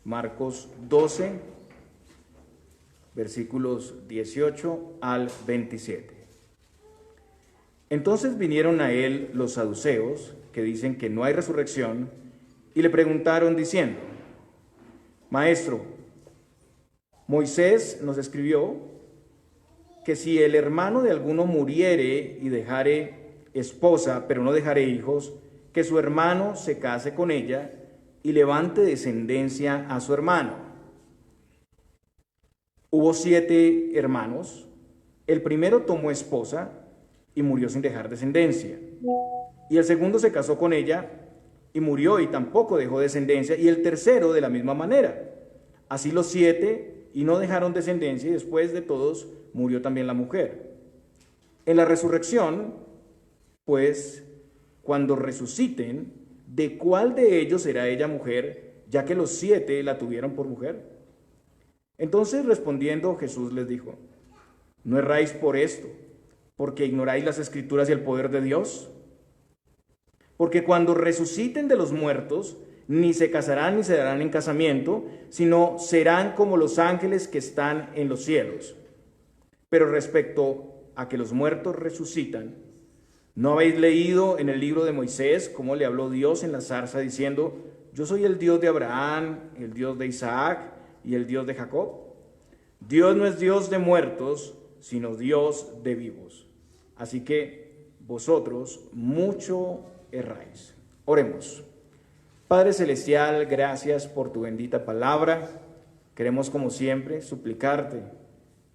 Marcos 12, versículos 18 al 27. Entonces vinieron a él los saduceos, que dicen que no hay resurrección, y le preguntaron diciendo: Maestro, Moisés nos escribió que si el hermano de alguno muriere y dejare esposa, pero no dejare hijos, que su hermano se case con ella y levante descendencia a su hermano. Hubo 7 hermanos. El primero tomó esposa y murió sin dejar descendencia. Y el segundo se casó con ella y murió y tampoco dejó descendencia. Y el tercero de la misma manera. Así los 7, y no dejaron descendencia, y después de todos murió también la mujer. En la resurrección, pues, cuando resuciten, ¿de cuál de ellos será ella mujer, ya que los 7 la tuvieron por mujer? Entonces, respondiendo, Jesús les dijo: ¿No erráis por esto, porque ignoráis las Escrituras y el poder de Dios? Porque cuando resuciten de los muertos, ni se casarán ni se darán en casamiento, sino serán como los ángeles que están en los cielos. Pero respecto a que los muertos resucitan, ¿no habéis leído en el libro de Moisés cómo le habló Dios en la zarza diciendo: Yo soy el Dios de Abraham, el Dios de Isaac y el Dios de Jacob? Dios no es Dios de muertos, sino Dios de vivos. Así que vosotros mucho erráis. Oremos. Padre Celestial, gracias por tu bendita palabra. Queremos, como siempre, suplicarte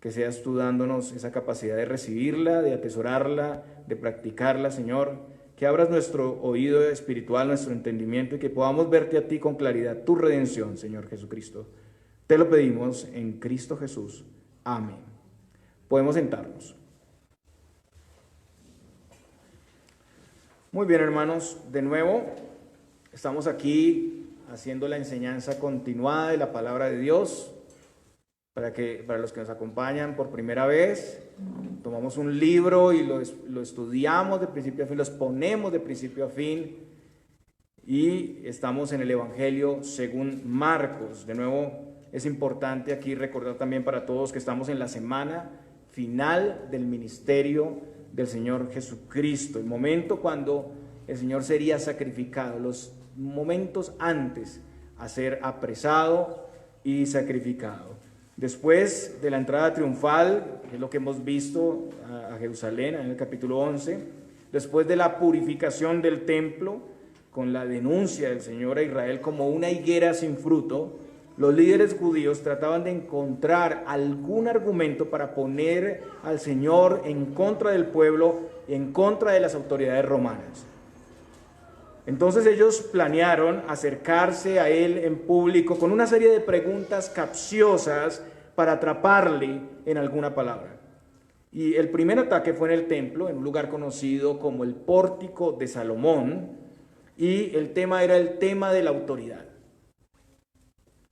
que seas tú dándonos esa capacidad de recibirla, de atesorarla, de practicarla, Señor. Que abras nuestro oído espiritual, nuestro entendimiento, y que podamos verte a ti con claridad, tu redención, Señor Jesucristo. Te lo pedimos en Cristo Jesús. Amén. Podemos sentarnos. Muy bien, hermanos, de nuevo estamos aquí haciendo la enseñanza continuada de la palabra de Dios. Para los que nos acompañan por primera vez, tomamos un libro y lo estudiamos de principio a fin, lo exponemos de principio a fin, y estamos en el Evangelio según Marcos. De nuevo, es importante aquí recordar también para todos que estamos en la semana final del ministerio del Señor Jesucristo, el momento cuando el Señor sería sacrificado, los momentos antes a ser apresado y sacrificado. Después de la entrada triunfal, que es lo que hemos visto a Jerusalén en el capítulo 11, después de la purificación del templo, con la denuncia del Señor a Israel como una higuera sin fruto, los líderes judíos trataban de encontrar algún argumento para poner al Señor en contra del pueblo y en contra de las autoridades romanas. Entonces ellos planearon acercarse a él en público con una serie de preguntas capciosas para atraparle en alguna palabra. Y el primer ataque fue en el templo, en un lugar conocido como el Pórtico de Salomón, y el tema era el tema de la autoridad.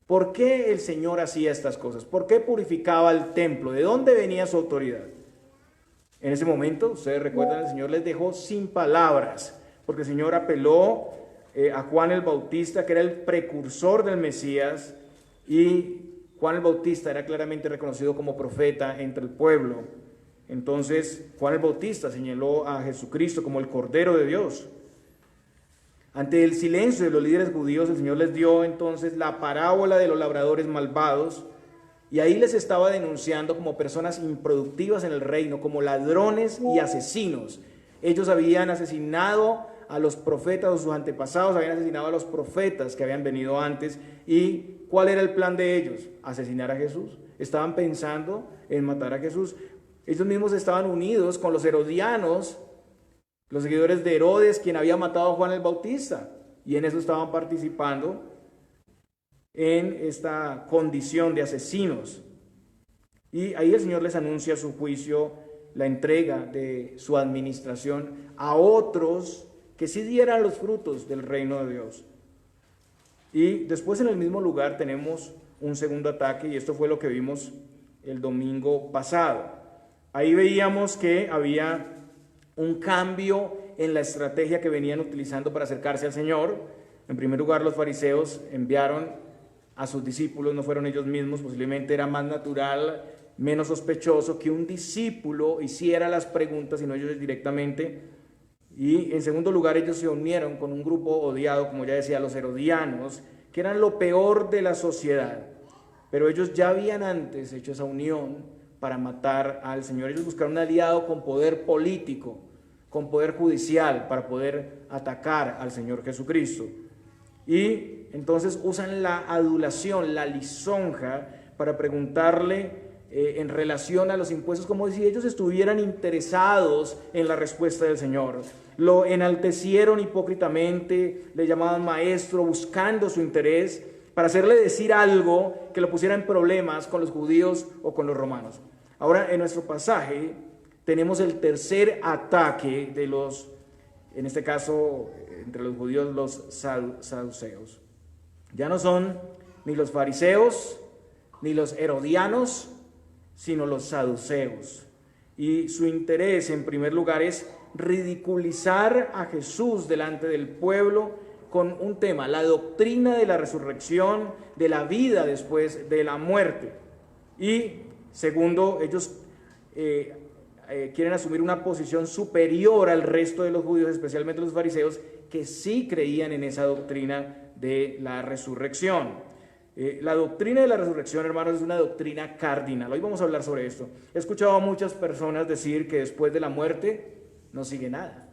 ¿Por qué el Señor hacía estas cosas? ¿Por qué purificaba el templo? ¿De dónde venía su autoridad? En ese momento, ustedes recuerdan, el Señor les dejó sin palabras, porque el Señor apeló a Juan el Bautista, que era el precursor del Mesías, y Juan el Bautista era claramente reconocido como profeta entre el pueblo. Entonces, Juan el Bautista señaló a Jesucristo como el Cordero de Dios. Ante el silencio de los líderes judíos, el Señor les dio entonces la parábola de los labradores malvados, y ahí les estaba denunciando como personas improductivas en el reino, como ladrones y asesinos. Ellos habían asesinado a los profetas, o sus antepasados habían asesinado a los profetas que habían venido antes. ¿Y cuál era el plan de ellos? Asesinar a Jesús. Estaban pensando en matar a Jesús. Ellos mismos estaban unidos con los herodianos, los seguidores de Herodes, quien había matado a Juan el Bautista, y en eso estaban participando en esta condición de asesinos. Y ahí el Señor les anuncia su juicio, la entrega de su administración a otros que sí dieran los frutos del reino de Dios. Y después, en el mismo lugar, tenemos un segundo ataque, y esto fue lo que vimos el domingo pasado. Ahí veíamos que había un cambio en la estrategia que venían utilizando para acercarse al Señor. En primer lugar, los fariseos enviaron a sus discípulos, no fueron ellos mismos, posiblemente era más natural, menos sospechoso que un discípulo hiciera las preguntas y no ellos directamente. Y en segundo lugar, ellos se unieron con un grupo odiado, como ya decía, los herodianos, que eran lo peor de la sociedad. Pero ellos ya habían antes hecho esa unión para matar al Señor. Ellos buscaron un aliado con poder político, con poder judicial, para poder atacar al Señor Jesucristo. Y entonces usan la adulación, la lisonja, para preguntarle en relación a los impuestos, como si ellos estuvieran interesados en la respuesta del Señor. Lo enaltecieron hipócritamente, le llamaban maestro, buscando su interés, para hacerle decir algo que lo pusiera en problemas con los judíos o con los romanos. Ahora, en nuestro pasaje, tenemos el tercer ataque de los, en este caso, entre los judíos, los saduceos. Ya no son ni los fariseos, ni los herodianos, sino los saduceos. Y su interés, en primer lugar, es ridiculizar a Jesús delante del pueblo con un tema, la doctrina de la resurrección, de la vida después de la muerte. Y segundo, ellos quieren asumir una posición superior al resto de los judíos, especialmente los fariseos, que sí creían en esa doctrina de la resurrección. La doctrina de la resurrección, hermanos, es una doctrina cardinal. Hoy vamos a hablar sobre esto. He escuchado a muchas personas decir que después de la muerte no sigue nada.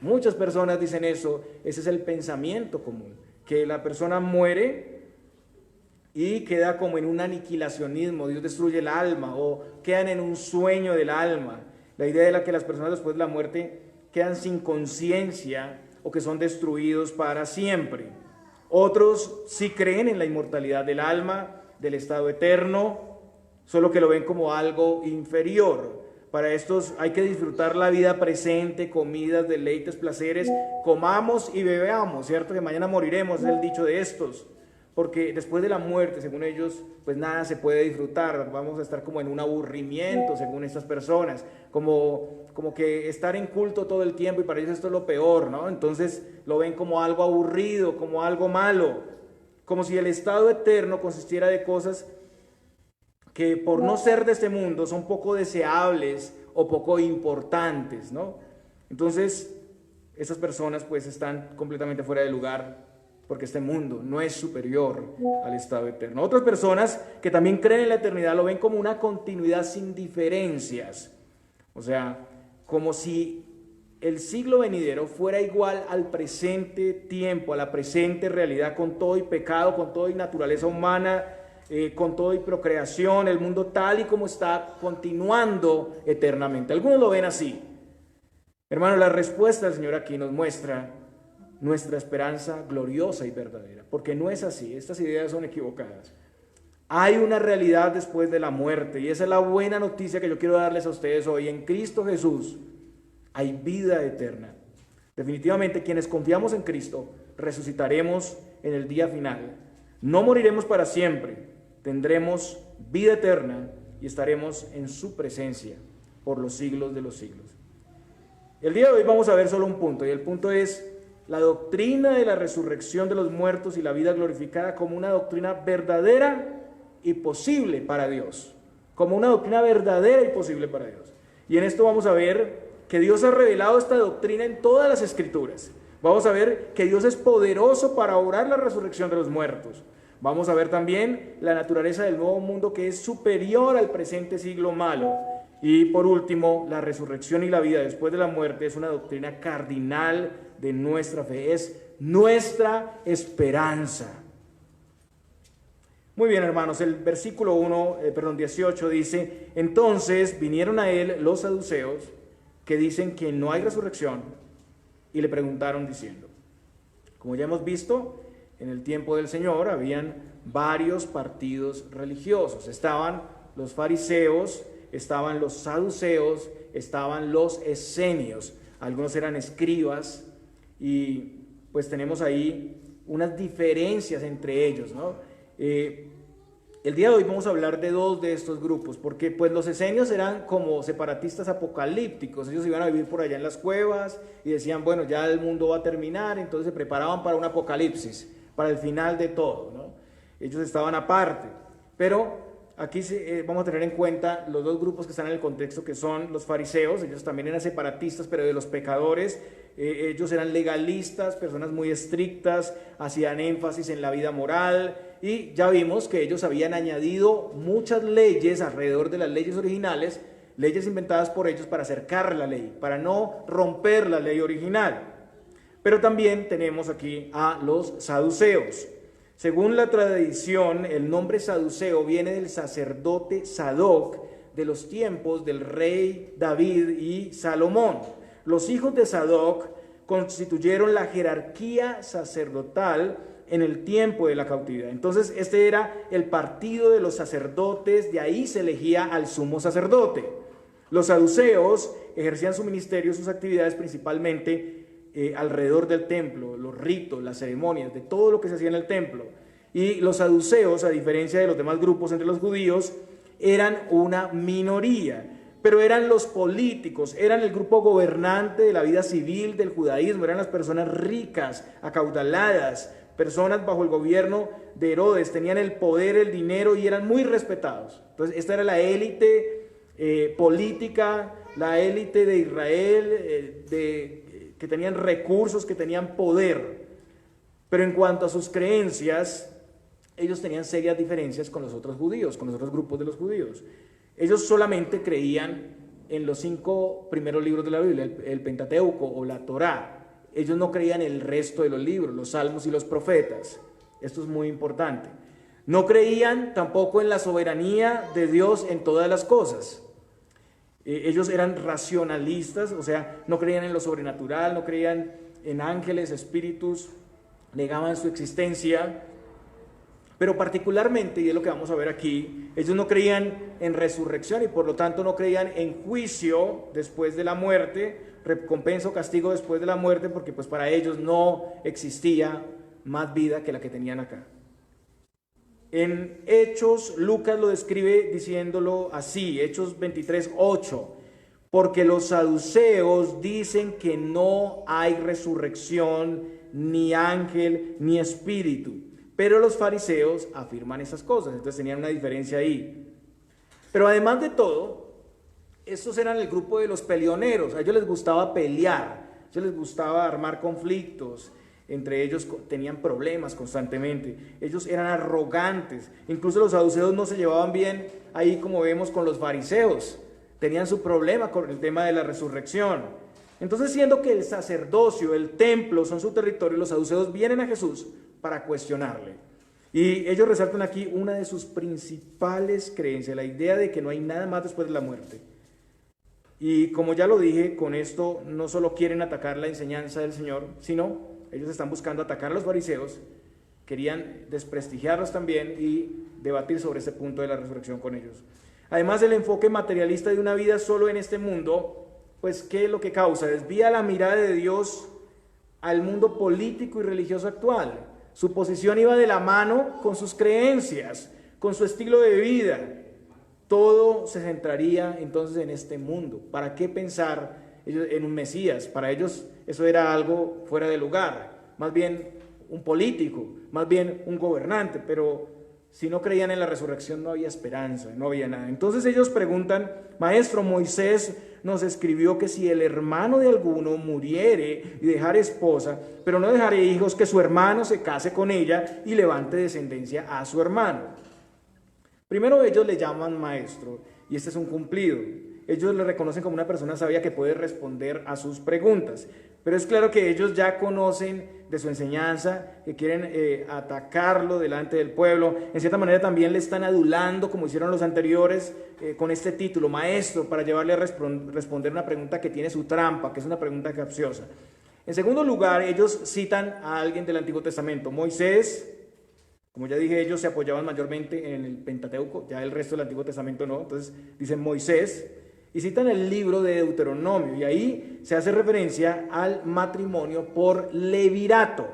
Muchas personas dicen eso. Ese es el pensamiento común, que la persona muere y queda como en un aniquilacionismo. Dios destruye el alma, o quedan en un sueño del alma. La idea de la que las personas después de la muerte quedan sin conciencia o que son destruidos para siempre. Otros sí creen en la inmortalidad del alma, del estado eterno, solo que lo ven como algo inferior. Para estos hay que disfrutar la vida presente, comidas, deleites, placeres, comamos y bebamos, ¿cierto? Que mañana moriremos, es el dicho de estos. Porque después de la muerte, según ellos, pues nada se puede disfrutar. Vamos a estar como en un aburrimiento, según estas personas. Como que estar en culto todo el tiempo, y para ellos esto es lo peor, ¿no? Entonces lo ven como algo aburrido, como algo malo. Como si el estado eterno consistiera de cosas que por no ser de este mundo son poco deseables o poco importantes, ¿no? Entonces, esas personas pues están completamente fuera de lugar, porque este mundo no es superior al estado eterno. Otras personas que también creen en la eternidad lo ven como una continuidad sin diferencias. O sea, como si el siglo venidero fuera igual al presente tiempo, a la presente realidad, con todo y pecado, con todo y naturaleza humana, con todo y procreación, el mundo tal y como está, continuando eternamente. Algunos lo ven así. Hermano, la respuesta del Señor aquí nos muestra nuestra esperanza gloriosa y verdadera, porque no es así. Estas ideas son equivocadas. Hay una realidad después de la muerte, y esa es la buena noticia que yo quiero darles a ustedes hoy. En Cristo Jesús hay vida eterna. Definitivamente, quienes confiamos en Cristo resucitaremos en el día final. No moriremos para siempre, tendremos vida eterna y estaremos en su presencia por los siglos de los siglos. El día de hoy vamos a ver solo un punto, y el punto es la doctrina de la resurrección de los muertos y la vida glorificada como una doctrina verdadera y posible para Dios. Como una doctrina verdadera y posible para Dios. Y en esto vamos a ver que Dios ha revelado esta doctrina en todas las Escrituras. Vamos a ver que Dios es poderoso para obrar la resurrección de los muertos. Vamos a ver también la naturaleza del nuevo mundo, que es superior al presente siglo malo. Y por último, la resurrección y la vida después de la muerte es una doctrina cardinal de nuestra fe, es nuestra esperanza. Muy bien, hermanos, el versículo 18 dice: entonces vinieron a él los saduceos, que dicen que no hay resurrección, y le preguntaron diciendo. Como ya hemos visto, en el tiempo del Señor habían varios partidos religiosos. Estaban los fariseos, estaban los saduceos, estaban los esenios. Algunos eran escribas, y pues tenemos ahí unas diferencias entre ellos, ¿no? El día de hoy vamos a hablar de dos de estos grupos, porque pues los esenios eran como separatistas apocalípticos. Ellos iban a vivir por allá en las cuevas y decían, bueno, ya el mundo va a terminar, entonces se preparaban para un apocalipsis, para el final de todo, ¿no? Ellos estaban aparte, pero aquí vamos a tener en cuenta los dos grupos que están en el contexto, que son los fariseos. Ellos también eran separatistas, pero de los pecadores. Ellos eran legalistas, personas muy estrictas, hacían énfasis en la vida moral, y ya vimos que ellos habían añadido muchas leyes alrededor de las leyes originales, leyes inventadas por ellos para acercar la ley, para no romper la ley original. Pero también tenemos aquí a los saduceos. Según la tradición, el nombre saduceo viene del sacerdote Sadoc de los tiempos del rey David y Salomón. Los hijos de Sadoc constituyeron la jerarquía sacerdotal en el tiempo de la cautividad. Entonces, este era el partido de los sacerdotes, de ahí se elegía al sumo sacerdote. Los saduceos ejercían su ministerio, sus actividades principalmente alrededor del templo, los ritos, las ceremonias, de todo lo que se hacía en el templo. Y los saduceos, a diferencia de los demás grupos entre los judíos, eran una minoría, pero eran los políticos, eran el grupo gobernante de la vida civil del judaísmo, eran las personas ricas, acaudaladas, personas bajo el gobierno de Herodes, tenían el poder, el dinero y eran muy respetados. Entonces, esta era la élite política, la élite de Israel, que tenían recursos, que tenían poder. Pero en cuanto a sus creencias, ellos tenían serias diferencias con los otros judíos, con los otros grupos de los judíos. Ellos solamente creían en los 5 primeros libros de la Biblia, el Pentateuco o la Torá. Ellos no creían en el resto de los libros, los salmos y los profetas. Esto es muy importante. No creían tampoco en la soberanía de Dios en todas las cosas. Ellos eran racionalistas, o sea, no creían en lo sobrenatural, no creían en ángeles, espíritus, negaban su existencia. Pero particularmente, y es lo que vamos a ver aquí, ellos no creían en resurrección y por lo tanto no creían en juicio después de la muerte, recompensa o castigo después de la muerte, porque pues para ellos no existía más vida que la que tenían acá. En Hechos, Lucas lo describe diciéndolo así, Hechos 23:8, porque los saduceos dicen que no hay resurrección, ni ángel, ni espíritu, pero los fariseos afirman esas cosas. Entonces tenían una diferencia ahí. Pero además de todo, estos eran el grupo de los peleoneros. A ellos les gustaba pelear, a ellos les gustaba armar conflictos. Entre ellos tenían problemas constantemente. Ellos eran arrogantes. Incluso los saduceos no se llevaban bien ahí, como vemos, con los fariseos. Tenían su problema con el tema de la resurrección. Entonces, siendo que el sacerdocio, el templo son su territorio, los saduceos vienen a Jesús para cuestionarle. Y ellos resaltan aquí una de sus principales creencias, la idea de que no hay nada más después de la muerte. Y como ya lo dije, con esto no solo quieren atacar la enseñanza del Señor, sino ellos están buscando atacar a los fariseos, querían desprestigiarlos también y debatir sobre este punto de la resurrección con ellos. Además, el enfoque materialista de una vida solo en este mundo, pues, ¿qué es lo que causa? Desvía la mirada de Dios al mundo político y religioso actual. Su posición iba de la mano con sus creencias, con su estilo de vida. Todo se centraría entonces en este mundo. ¿Para qué pensar en un Mesías? Para ellos eso era algo fuera de lugar, más bien un político, más bien un gobernante, pero si no creían en la resurrección no había esperanza, no había nada. Entonces ellos preguntan: Maestro, Moisés nos escribió que si el hermano de alguno muriere y dejare esposa, pero no dejare hijos, que su hermano se case con ella y levante descendencia a su hermano. Primero ellos le llaman maestro, y este es un cumplido. Ellos le reconocen como una persona sabia que puede responder a sus preguntas. Pero es claro que ellos ya conocen de su enseñanza, que quieren atacarlo delante del pueblo. En cierta manera también le están adulando, como hicieron los anteriores, con este título, maestro, para llevarle a responder una pregunta que tiene su trampa, que es una pregunta capciosa. En segundo lugar, ellos citan a alguien del Antiguo Testamento, Moisés. Como ya dije, ellos se apoyaban mayormente en el Pentateuco, ya el resto del Antiguo Testamento no. Entonces dicen Moisés. Y citan el libro de Deuteronomio, y ahí se hace referencia al matrimonio por levirato.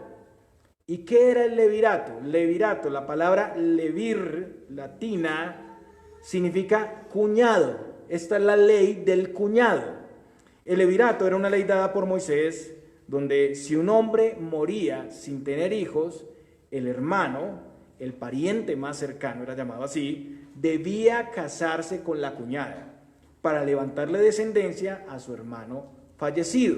¿Y qué era el levirato? Levirato, la palabra levir, latina, significa cuñado. Esta es la ley del cuñado. El levirato era una ley dada por Moisés, donde si un hombre moría sin tener hijos, el hermano, el pariente más cercano, era llamado así, debía casarse con la cuñada para levantarle descendencia a su hermano fallecido.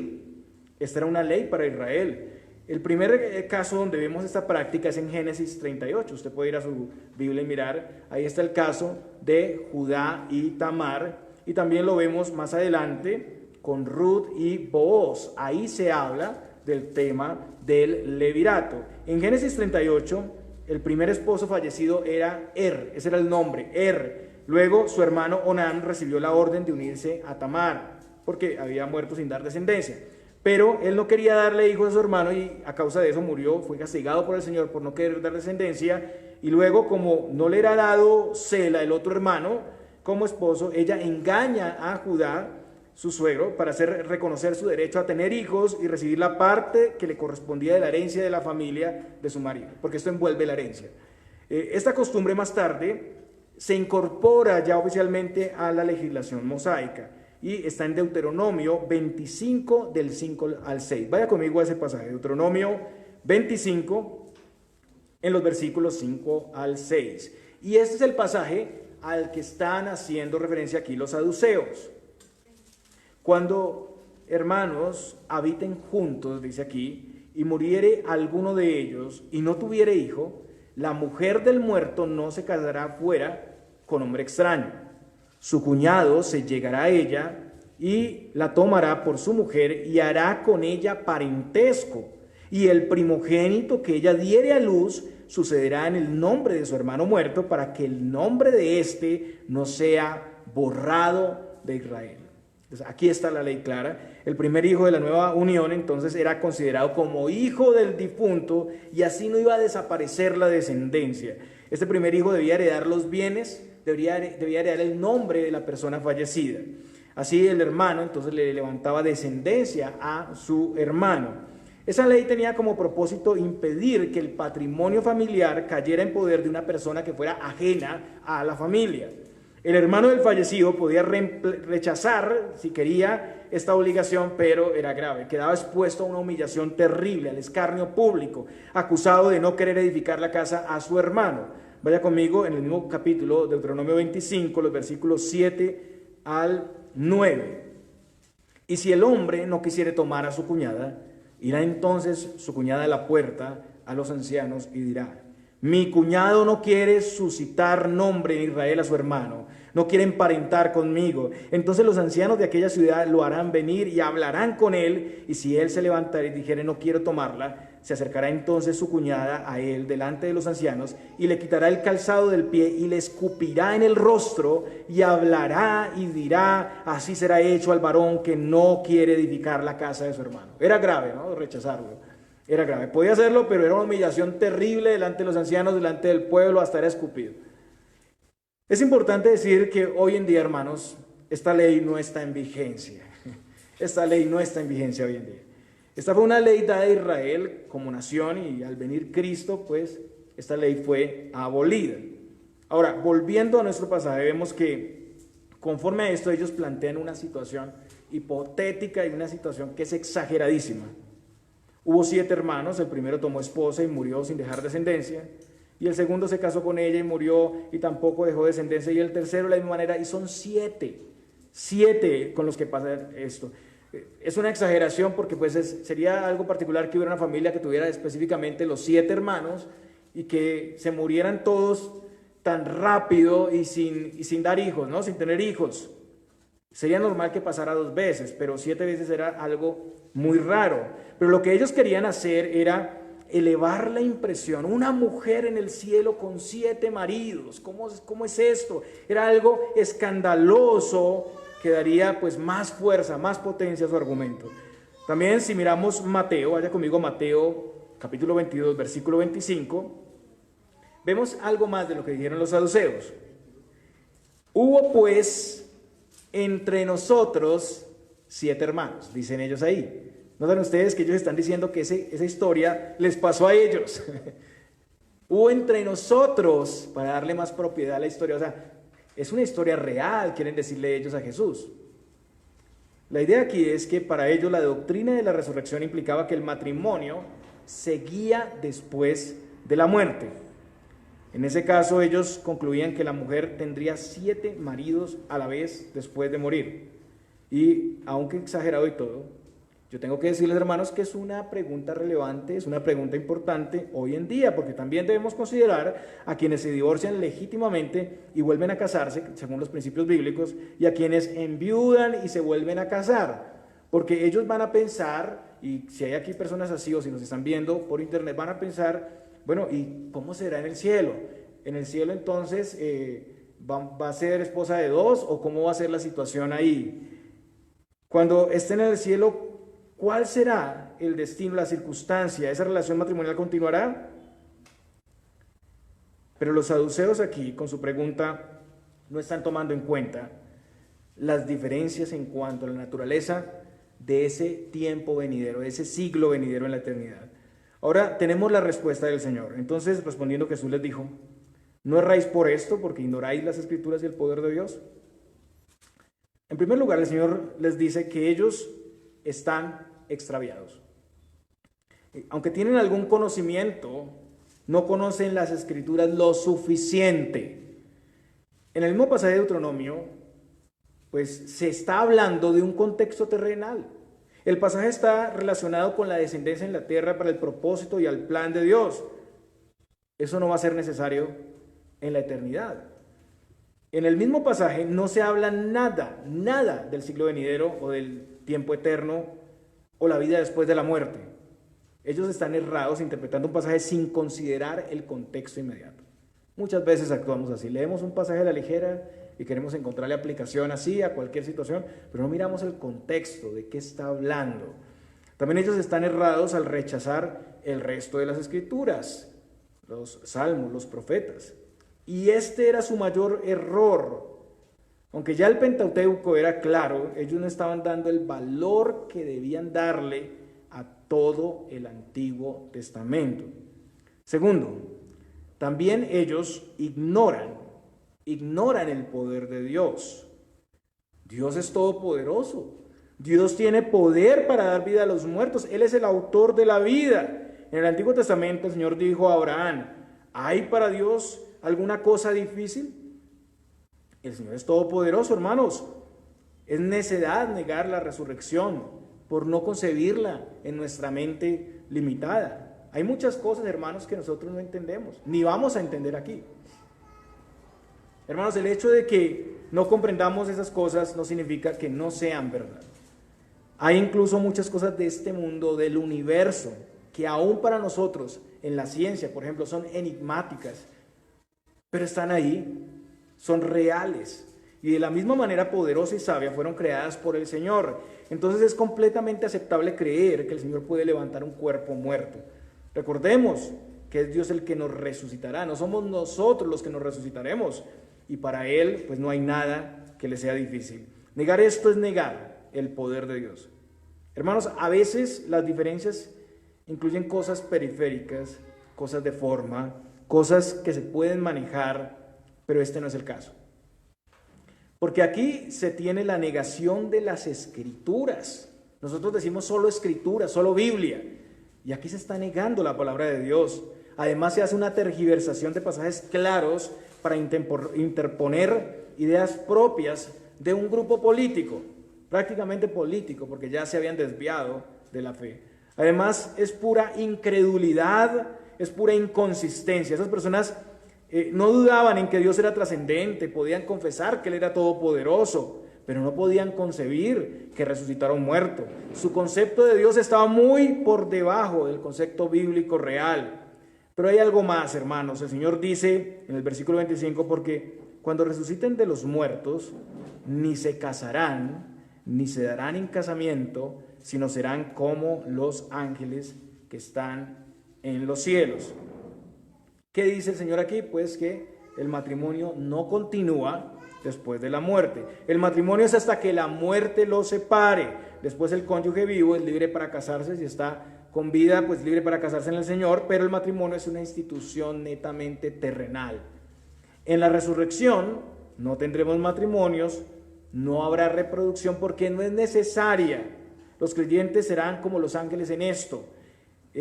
Esta era una ley para Israel. El primer caso donde vemos esta práctica es en Génesis 38. Usted puede ir a su Biblia y mirar. Ahí está el caso de Judá y Tamar. Y también lo vemos más adelante con Ruth y Booz. Ahí se habla del tema del levirato. En Génesis 38, el primer esposo fallecido era ese era el nombre, Luego su hermano Onán recibió la orden de unirse a Tamar, porque había muerto sin dar descendencia. Pero él no quería darle hijos a su hermano y a causa de eso murió, fue castigado por el Señor por no querer dar descendencia. Y luego, como no le era dado Sela, el otro hermano, como esposo, ella engaña a Judá, su suegro, para hacer reconocer su derecho a tener hijos y recibir la parte que le correspondía de la herencia de la familia de su marido, porque esto envuelve la herencia. Esta costumbre más tarde se incorpora ya oficialmente a la legislación mosaica y está en Deuteronomio 25 del 5 al 6. Vaya conmigo a ese pasaje, Deuteronomio 25 en los versículos 5 al 6. Y este es el pasaje al que están haciendo referencia aquí los saduceos. Cuando hermanos habiten juntos, dice aquí, y muriere alguno de ellos y no tuviere hijo, la mujer del muerto no se casará fuera con hombre extraño. Su cuñado se llegará a ella y la tomará por su mujer y hará con ella parentesco. Y el primogénito que ella diere a luz sucederá en el nombre de su hermano muerto, para que el nombre de éste no sea borrado de Israel. Entonces, aquí está la ley clara. El primer hijo de la nueva unión entonces era considerado como hijo del difunto y así no iba a desaparecer la descendencia. Este primer hijo debía heredar los bienes, debía heredar el nombre de la persona fallecida. Así el hermano entonces le levantaba descendencia a su hermano. Esa ley tenía como propósito impedir que el patrimonio familiar cayera en poder de una persona que fuera ajena a la familia. El hermano del fallecido podía rechazar, si quería, esta obligación, pero era grave. Quedaba expuesto a una humillación terrible, al escarnio público, acusado de no querer edificar la casa a su hermano. Vaya conmigo en el mismo capítulo, Deuteronomio 25, los versículos 7 al 9. Y si el hombre no quisiere tomar a su cuñada, irá entonces su cuñada a la puerta a los ancianos y dirá: mi cuñado no quiere suscitar nombre en Israel a su hermano, no quiere emparentar conmigo. Entonces los ancianos de aquella ciudad lo harán venir y hablarán con él, y si él se levantara y dijere no quiero tomarla, se acercará entonces su cuñada a él delante de los ancianos y le quitará el calzado del pie y le escupirá en el rostro y hablará y dirá: así será hecho al varón que no quiere edificar la casa de su hermano. Era grave, ¿no? Rechazarlo. Era grave. Podía hacerlo, pero era una humillación terrible delante de los ancianos, delante del pueblo, hasta era escupido. Es importante decir que hoy en día, hermanos, esta ley no está en vigencia. Esta ley no está en vigencia hoy en día. Esta fue una ley dada a Israel como nación y al venir Cristo, pues, esta ley fue abolida. Ahora, volviendo a nuestro pasaje, vemos que conforme a esto ellos plantean una situación hipotética y una situación que es exageradísima. Hubo 7 hermanos, el primero tomó esposa y murió sin dejar descendencia, y el segundo se casó con ella y murió y tampoco dejó descendencia, y el tercero de la misma manera, y son 7 con los que pasa esto. Es una exageración porque pues sería algo particular que hubiera una familia que tuviera específicamente los 7 hermanos y que se murieran todos tan rápido y sin dar hijos, ¿no? Sin tener hijos. Sería normal que pasara 2 veces, pero 7 veces era algo muy raro. Pero lo que ellos querían hacer era elevar la impresión. Una mujer en el cielo con 7 maridos. ¿Cómo es esto? Era algo escandaloso que daría pues más fuerza, más potencia a su argumento. También si miramos Mateo, vaya conmigo a Mateo capítulo 22, versículo 25, vemos algo más de lo que dijeron los saduceos. Hubo pues entre nosotros 7 hermanos, dicen ellos ahí. Notan ustedes que ellos están diciendo que esa historia les pasó a ellos. Hubo entre nosotros, para darle más propiedad a la historia, o sea, es una historia real, quieren decirle ellos a Jesús. La idea aquí es que para ellos la doctrina de la resurrección implicaba que el matrimonio seguía después de la muerte. En ese caso ellos concluían que la mujer tendría 7 maridos a la vez después de morir. Y aunque exagerado y todo, yo tengo que decirles, hermanos, que es una pregunta relevante, es una pregunta importante hoy en día, porque también debemos considerar a quienes se divorcian legítimamente y vuelven a casarse, según los principios bíblicos, y a quienes enviudan y se vuelven a casar, porque ellos van a pensar, y si hay aquí personas así o si nos están viendo por internet, van a pensar, bueno, ¿y cómo será en el cielo? En el cielo entonces, ¿va a ser esposa de 2 o cómo va a ser la situación ahí? Cuando estén en el cielo, ¿cuál será el destino, la circunstancia? ¿Esa relación matrimonial continuará? Pero los saduceos aquí, con su pregunta, no están tomando en cuenta las diferencias en cuanto a la naturaleza de ese tiempo venidero, de ese siglo venidero en la eternidad. Ahora tenemos la respuesta del Señor. Entonces, respondiendo, Jesús les dijo, ¿no erráis por esto, porque ignoráis las Escrituras y el poder de Dios? En primer lugar, el Señor les dice que ellos están extraviados. Aunque tienen algún conocimiento, no conocen las Escrituras lo suficiente. En el mismo pasaje de Deuteronomio, pues se está hablando de un contexto terrenal. El pasaje está relacionado con la descendencia en la tierra para el propósito y al plan de Dios. Eso no va a ser necesario en la eternidad. En el mismo pasaje no se habla nada del siglo venidero o del tiempo eterno o la vida después de la muerte. Ellos están errados interpretando un pasaje sin considerar el contexto inmediato. Muchas veces actuamos así, leemos un pasaje a la ligera y queremos encontrarle aplicación así a cualquier situación, pero no miramos el contexto de qué está hablando. También ellos están errados al rechazar el resto de las Escrituras, los salmos, los profetas. Y este era su mayor error. Aunque ya el Pentateuco era claro, ellos no estaban dando el valor que debían darle a todo el Antiguo Testamento. Segundo, también ellos ignoran el poder de Dios. Dios es todopoderoso. Dios tiene poder para dar vida a los muertos. Él es el autor de la vida. En el Antiguo Testamento el Señor dijo a Abraham, ¿hay para Dios alguna cosa difícil? El Señor es todopoderoso, hermanos. Es necedad negar la resurrección por no concebirla en nuestra mente limitada. Hay muchas cosas, hermanos, que nosotros no entendemos, ni vamos a entender aquí. Hermanos, el hecho de que no comprendamos esas cosas no significa que no sean verdad. Hay incluso muchas cosas de este mundo, del universo, que aún para nosotros, en la ciencia, por ejemplo, son enigmáticas, pero están ahí, son reales, y de la misma manera poderosa y sabia fueron creadas por el Señor. Entonces es completamente aceptable creer que el Señor puede levantar un cuerpo muerto. Recordemos que es Dios el que nos resucitará, no somos nosotros los que nos resucitaremos, y para Él pues no hay nada que le sea difícil. Negar esto es negar el poder de Dios. Hermanos, a veces las diferencias incluyen cosas periféricas, cosas de forma, cosas que se pueden manejar, pero este no es el caso. Porque aquí se tiene la negación de las Escrituras. Nosotros decimos solo Escritura, solo Biblia, y aquí se está negando la palabra de Dios. Además se hace una tergiversación de pasajes claros para interponer ideas propias de un grupo político, prácticamente político, porque ya se habían desviado de la fe. Además es pura incredulidad, es pura inconsistencia. Esas personas no dudaban en que Dios era trascendente, podían confesar que Él era todopoderoso, pero no podían concebir que resucitara un muerto. Su concepto de Dios estaba muy por debajo del concepto bíblico real. Pero hay algo más, hermanos. El Señor dice en el versículo 25, porque cuando resuciten de los muertos, ni se casarán, ni se darán en casamiento, sino serán como los ángeles que están en los cielos. ¿Qué dice el Señor aquí? Pues que el matrimonio no continúa después de la muerte. El matrimonio es hasta que la muerte lo separe. Después el cónyuge vivo es libre para casarse, si está con vida, pues libre para casarse en el Señor, pero el matrimonio es una institución netamente terrenal. En la resurrección no tendremos matrimonios, no habrá reproducción porque no es necesaria. Los creyentes serán como los ángeles en esto.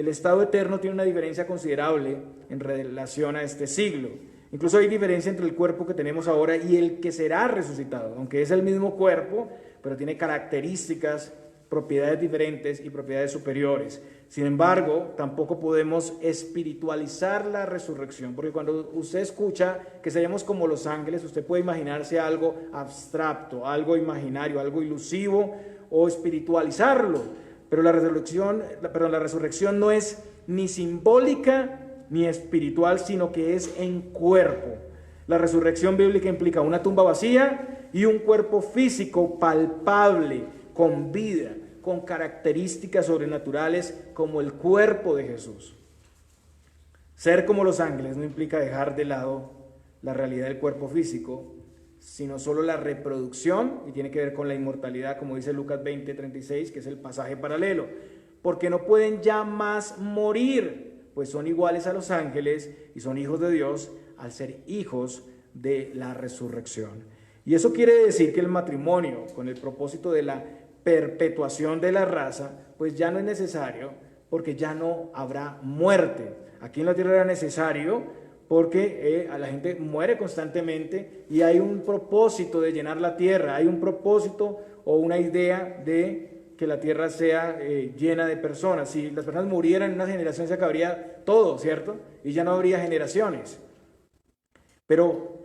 el estado eterno tiene una diferencia considerable en relación a este siglo. Incluso hay diferencia entre el cuerpo que tenemos ahora y el que será resucitado, aunque es el mismo cuerpo, pero tiene características, propiedades diferentes y propiedades superiores. Sin embargo, tampoco podemos espiritualizar la resurrección, porque cuando usted escucha que seremos como los ángeles, usted puede imaginarse algo abstracto, algo imaginario, algo ilusivo o espiritualizarlo. Pero la resurrección no es ni simbólica ni espiritual, sino que es en cuerpo. La resurrección bíblica implica una tumba vacía y un cuerpo físico palpable, con vida, con características sobrenaturales como el cuerpo de Jesús. Ser como los ángeles no implica dejar de lado la realidad del cuerpo físico, sino solo la reproducción, y tiene que ver con la inmortalidad, como dice Lucas 20:36, que es el pasaje paralelo, porque no pueden ya más morir, pues son iguales a los ángeles y son hijos de Dios al ser hijos de la resurrección. Y eso quiere decir que el matrimonio, con el propósito de la perpetuación de la raza, pues ya no es necesario, porque ya no habrá muerte. Aquí en la tierra era necesario porque a la gente muere constantemente y hay un propósito de llenar la tierra, hay un propósito o una idea de que la tierra sea llena de personas. Si las personas murieran en una generación se acabaría todo, ¿cierto? Y ya no habría generaciones. Pero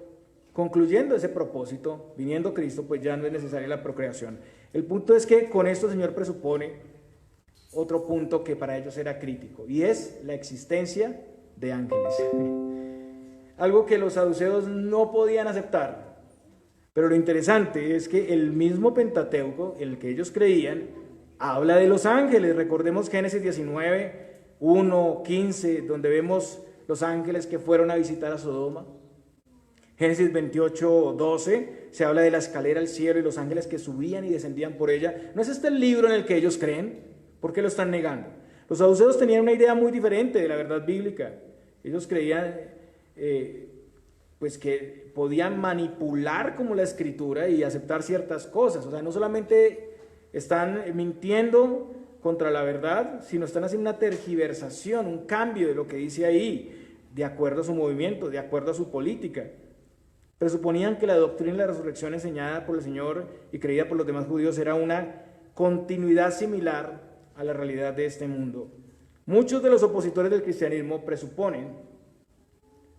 concluyendo ese propósito, viniendo Cristo, pues ya no es necesaria la procreación. El punto es que con esto el Señor presupone otro punto que para ellos era crítico, y es la existencia de ángeles. Algo que los saduceos no podían aceptar. Pero lo interesante es que el mismo Pentateuco, el que ellos creían, habla de los ángeles. Recordemos Génesis 19, 1, 15, donde vemos los ángeles que fueron a visitar a Sodoma. Génesis 28, 12, se habla de la escalera al cielo y los ángeles que subían y descendían por ella. ¿No es este el libro en el que ellos creen? ¿Por qué lo están negando? Los saduceos tenían una idea muy diferente de la verdad bíblica. Ellos creían pues que podían manipular como la escritura y aceptar ciertas cosas. O sea, no solamente están mintiendo contra la verdad, sino están haciendo una tergiversación, un cambio de lo que dice ahí, de acuerdo a su movimiento, de acuerdo a su política. Presuponían que la doctrina de la resurrección enseñada por el Señor y creída por los demás judíos era una continuidad similar a la realidad de este mundo. Muchos de los opositores del cristianismo presuponen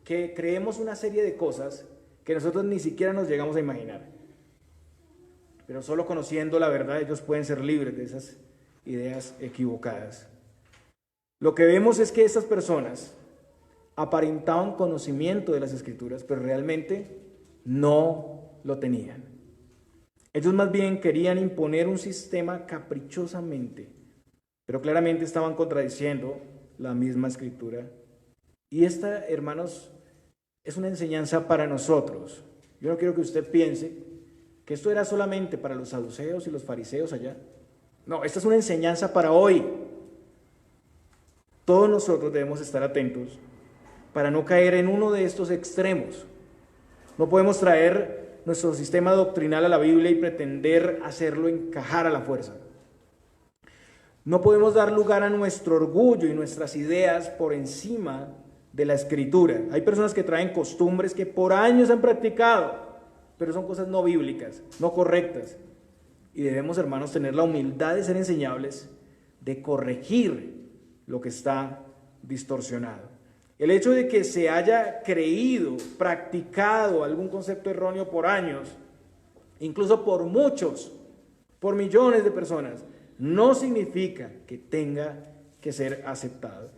que creemos una serie de cosas que nosotros ni siquiera nos llegamos a imaginar. Pero solo conociendo la verdad ellos pueden ser libres de esas ideas equivocadas. Lo que vemos es que estas personas aparentaban conocimiento de las Escrituras, pero realmente no lo tenían. Ellos más bien querían imponer un sistema caprichosamente, pero claramente estaban contradiciendo la misma Escritura. Y esta, hermanos, es una enseñanza para nosotros. Yo no quiero que usted piense que esto era solamente para los saduceos y los fariseos allá. No, esta es una enseñanza para hoy. Todos nosotros debemos estar atentos para no caer en uno de estos extremos. No podemos traer nuestro sistema doctrinal a la Biblia y pretender hacerlo encajar a la fuerza. No podemos dar lugar a nuestro orgullo y nuestras ideas por encima de la Escritura. Hay personas que traen costumbres que por años han practicado, pero son cosas no bíblicas, no correctas. Y debemos, hermanos, tener la humildad de ser enseñables, de corregir lo que está distorsionado. El hecho de que se haya creído, practicado algún concepto erróneo por años, incluso por muchos, por millones de personas, no significa que tenga que ser aceptado.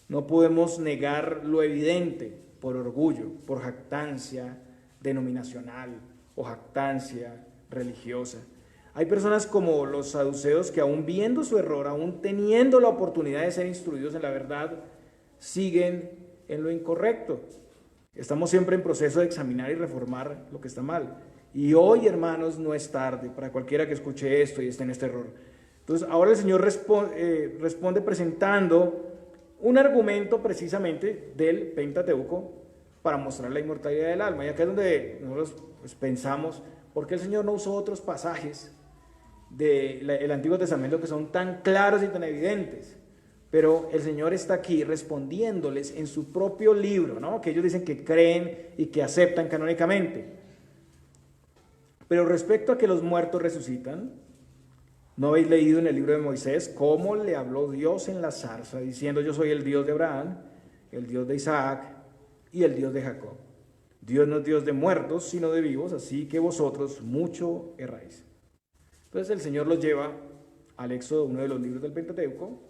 No podemos negar lo evidente por orgullo, por jactancia denominacional o jactancia religiosa. Hay personas como los saduceos que aún viendo su error, aún teniendo la oportunidad de ser instruidos en la verdad, siguen en lo incorrecto. Estamos siempre en proceso de examinar y reformar lo que está mal. Y hoy, hermanos, no es tarde para cualquiera que escuche esto y esté en este error. Entonces, ahora el Señor responde presentando un argumento precisamente del Pentateuco para mostrar la inmortalidad del alma. Y acá es donde nosotros pensamos, ¿por qué el Señor no usó otros pasajes del Antiguo Testamento que son tan claros y tan evidentes? Pero el Señor está aquí respondiéndoles en su propio libro, ¿no? Que ellos dicen que creen y que aceptan canónicamente. Pero respecto a que los muertos resucitan, ¿no habéis leído en el libro de Moisés cómo le habló Dios en la zarza, diciendo: yo soy el Dios de Abraham, el Dios de Isaac y el Dios de Jacob? Dios no es Dios de muertos, sino de vivos, así que vosotros mucho erráis. Entonces el Señor los lleva al Éxodo, uno de los libros del Pentateuco,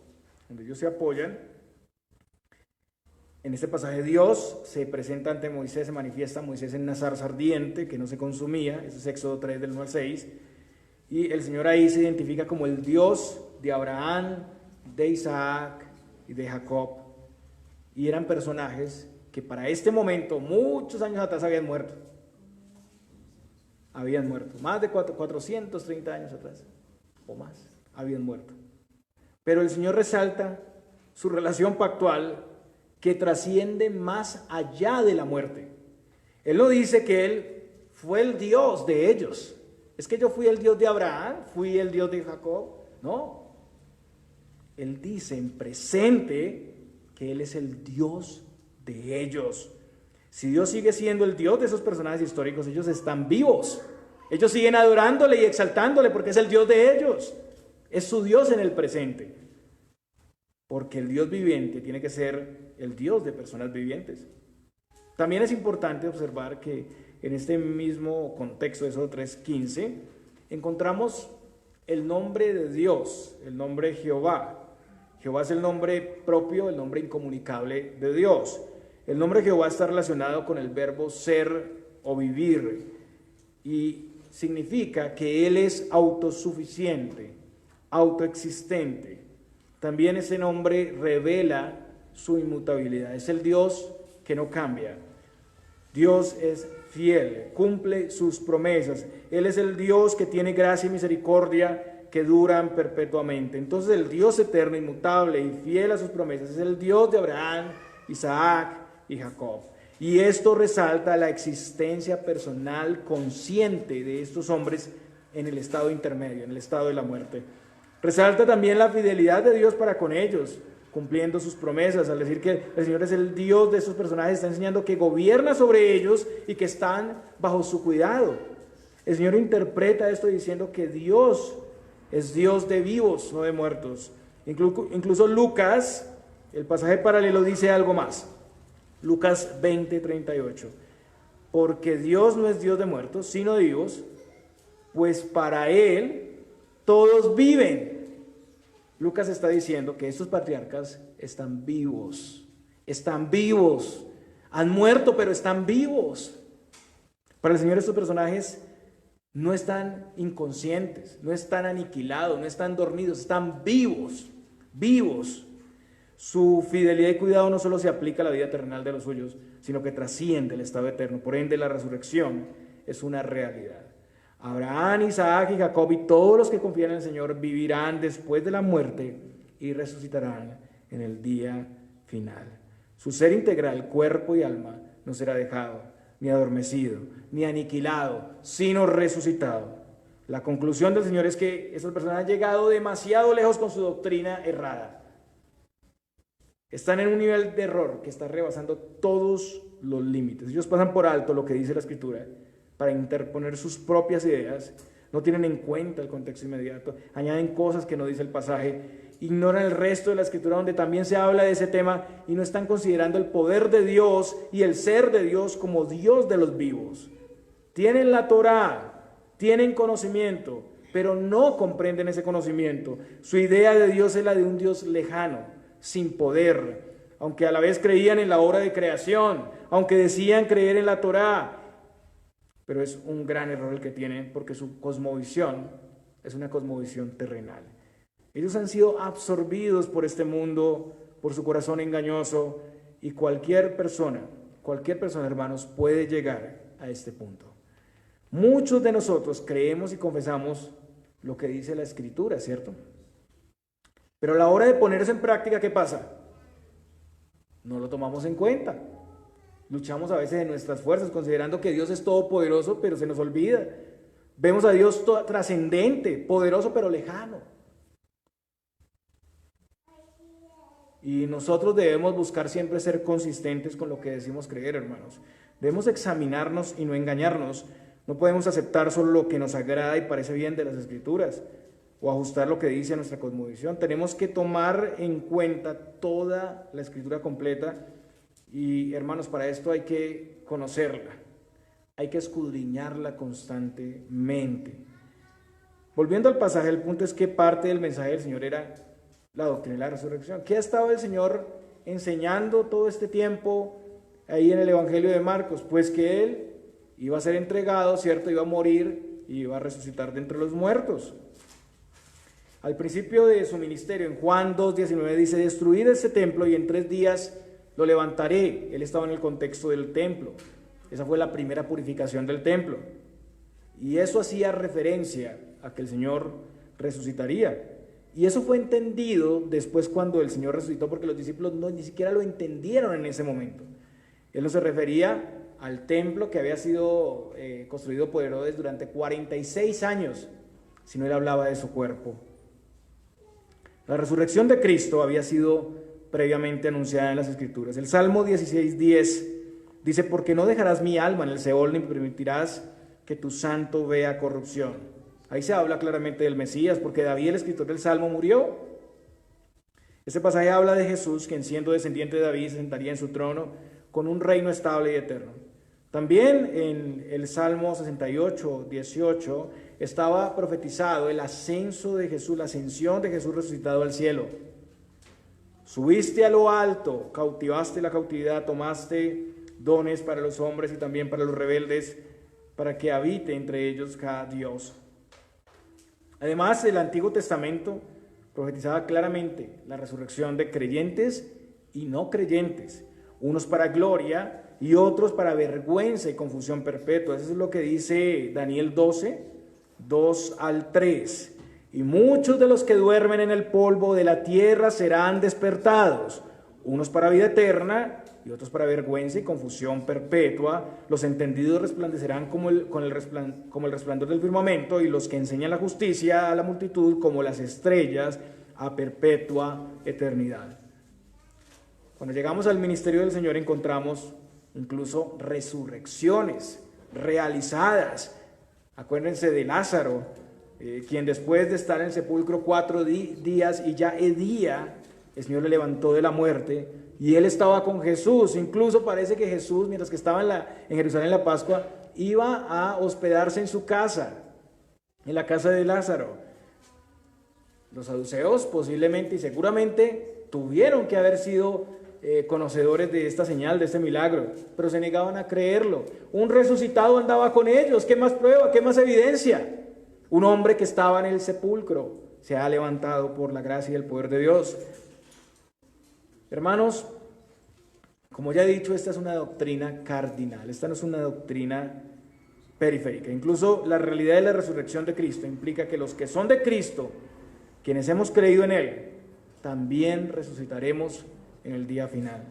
donde ellos se apoyan. En este pasaje Dios se presenta ante Moisés, se manifiesta a Moisés en una zarza ardiente que no se consumía, ese es Éxodo 3 del 1 al 6, y el Señor ahí se identifica como el Dios de Abraham, de Isaac y de Jacob, y eran personajes que para este momento, muchos años atrás, habían muerto, más de 430 años atrás, o más, habían muerto. Pero el Señor resalta su relación pactual que trasciende más allá de la muerte. Él no dice que Él fue el Dios de ellos. Es que yo fui el Dios de Abraham, fui el Dios de Jacob. No. Él dice en presente que Él es el Dios de ellos. Si Dios sigue siendo el Dios de esos personajes históricos, ellos están vivos. Ellos siguen adorándole y exaltándole porque es el Dios de ellos. Es su Dios en el presente. Porque el Dios viviente tiene que ser el Dios de personas vivientes. También es importante observar que en este mismo contexto de Éxodo 3:15 encontramos el nombre de Dios, el nombre Jehová. Jehová es el nombre propio, el nombre incomunicable de Dios. El nombre Jehová está relacionado con el verbo ser o vivir y significa que Él es autosuficiente, autoexistente. También ese nombre revela su inmutabilidad. Es el Dios que no cambia. Dios es fiel, cumple sus promesas. Él es el Dios que tiene gracia y misericordia que duran perpetuamente. Entonces el Dios eterno, inmutable y fiel a sus promesas es el Dios de Abraham, Isaac y Jacob. Y esto resalta la existencia personal consciente de estos hombres en el estado intermedio, en el estado de la muerte. Resalta también la fidelidad de Dios para con ellos, cumpliendo sus promesas. Al decir que el Señor es el Dios de esos personajes, está enseñando que gobierna sobre ellos y que están bajo su cuidado. El Señor interpreta esto diciendo que Dios es Dios de vivos, no de muertos. Incluso Lucas, el pasaje paralelo, dice algo más. Lucas 20:38. Porque Dios no es Dios de muertos, sino de vivos, pues para Él todos viven. Lucas está diciendo que estos patriarcas están vivos, han muerto pero están vivos. Para el Señor estos personajes no están inconscientes, no están aniquilados, no están dormidos, están vivos. Su fidelidad y cuidado no solo se aplica a la vida terrenal de los suyos, sino que trasciende el estado eterno. Por ende, la resurrección es una realidad. Abraham, Isaac y Jacob y todos los que confían en el Señor vivirán después de la muerte y resucitarán en el día final. Su ser integral, cuerpo y alma, no será dejado, ni adormecido, ni aniquilado, sino resucitado. La conclusión del Señor es que esas personas han llegado demasiado lejos con su doctrina errada. Están en un nivel de error que está rebasando todos los límites. Ellos pasan por alto lo que dice la Escritura para interponer sus propias ideas, no tienen en cuenta el contexto inmediato, añaden cosas que no dice el pasaje, ignoran el resto de la Escritura donde también se habla de ese tema y no están considerando el poder de Dios y el ser de Dios como Dios de los vivos. Tienen la Torá, tienen conocimiento, pero no comprenden ese conocimiento. Su idea de Dios es la de un Dios lejano, sin poder, aunque a la vez creían en la obra de creación, aunque decían creer en la Torá. Pero es un gran error el que tienen porque su cosmovisión es una cosmovisión terrenal. Ellos han sido absorbidos por este mundo, por su corazón engañoso y cualquier persona, hermanos, puede llegar a este punto. Muchos de nosotros creemos y confesamos lo que dice la Escritura, ¿cierto? Pero a la hora de ponerse en práctica, ¿qué pasa? No lo tomamos en cuenta. Luchamos a veces en nuestras fuerzas, considerando que Dios es todopoderoso, pero se nos olvida. Vemos a Dios trascendente, poderoso, pero lejano. Y nosotros debemos buscar siempre ser consistentes con lo que decimos creer, hermanos. Debemos examinarnos y no engañarnos. No podemos aceptar solo lo que nos agrada y parece bien de las Escrituras o ajustar lo que dice nuestra cosmovisión. Tenemos que tomar en cuenta toda la Escritura completa y, hermanos, para esto hay que conocerla, hay que escudriñarla constantemente. Volviendo al pasaje, el punto es que parte del mensaje del Señor era la doctrina de la resurrección. ¿Qué ha estado el Señor enseñando todo este tiempo ahí en el Evangelio de Marcos? Pues que Él iba a ser entregado, ¿cierto? Iba a morir y iba a resucitar de entre los muertos. Al principio de su ministerio, en Juan 2:19 dice: destruid este templo y en 3 días lo levantaré. Él estaba en el contexto del templo. Esa fue la primera purificación del templo. Y eso hacía referencia a que el Señor resucitaría. Y eso fue entendido después cuando el Señor resucitó, porque los discípulos ni siquiera lo entendieron en ese momento. Él no se refería al templo que había sido construido por Herodes durante 46 años, sino él hablaba de su cuerpo. La resurrección de Cristo había sido previamente anunciada en las Escrituras. El Salmo 16:10 dice: porque no dejarás mi alma en el Seol, ni permitirás que tu santo vea corrupción. Ahí se habla claramente del Mesías, porque David, el escritor del Salmo, murió. Este pasaje habla de Jesús, quien siendo descendiente de David se sentaría en su trono con un reino estable y eterno. También en el Salmo 68:18 estaba profetizado el ascenso de Jesús, la ascensión de Jesús resucitado al cielo. Subiste a lo alto, cautivaste la cautividad, tomaste dones para los hombres y también para los rebeldes, para que habite entre ellos cada Dios. Además, el Antiguo Testamento profetizaba claramente la resurrección de creyentes y no creyentes, unos para gloria y otros para vergüenza y confusión perpetua. Eso es lo que dice Daniel 12, 2 al 3. Y muchos de los que duermen en el polvo de la tierra serán despertados, unos para vida eterna y otros para vergüenza y confusión perpetua. Los entendidos resplandecerán como el resplandor del firmamento, y los que enseñan la justicia a la multitud como las estrellas a perpetua eternidad. Cuando llegamos al ministerio del Señor encontramos incluso resurrecciones realizadas. Acuérdense de Lázaro, quien después de estar en el sepulcro 4 días y ya día, el Señor le levantó de la muerte y él estaba con Jesús. Incluso parece que Jesús, mientras que estaba en Jerusalén en la Pascua, iba a hospedarse en su casa, en la casa de Lázaro. Los saduceos posiblemente y seguramente tuvieron que haber sido conocedores de esta señal, de este milagro, pero se negaban a creerlo. Un resucitado andaba con ellos. ¿Qué más prueba? ¿Qué más evidencia? Un hombre que estaba en el sepulcro se ha levantado por la gracia y el poder de Dios. Hermanos, como ya he dicho, esta es una doctrina cardinal, esta no es una doctrina periférica. Incluso la realidad de la resurrección de Cristo implica que los que son de Cristo, quienes hemos creído en Él, también resucitaremos en el día final.